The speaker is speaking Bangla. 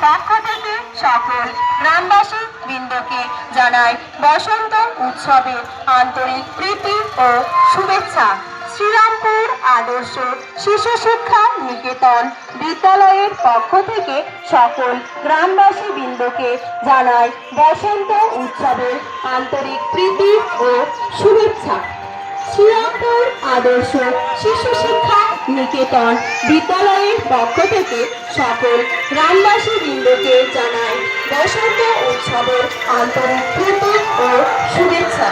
পক্ষ থেকে সকল গ্রামবাসী বৃন্দকে জানাই বসন্ত উৎসবের আন্তরিক প্রীতি ও শুভেচ্ছা। শ্রীরামপুর আদর্শ শিশু শিক্ষা নিকেতন বিদ্যালয়ের পক্ষ থেকে সকল গ্রামবাসী বৃন্দকে জানাই বসন্ত উৎসবের আন্তরিক প্রীতি ও শুভেচ্ছা। শ্রীরামপুর আদর্শ শিশু শিক্ষা নিকেতন বিদ্যালয়ের পক্ষ থেকে সকল গ্রামবাসী বৃন্দকে জানাই বসন্ত উৎসবের আন্তরিক প্রীতি ও শুভেচ্ছা।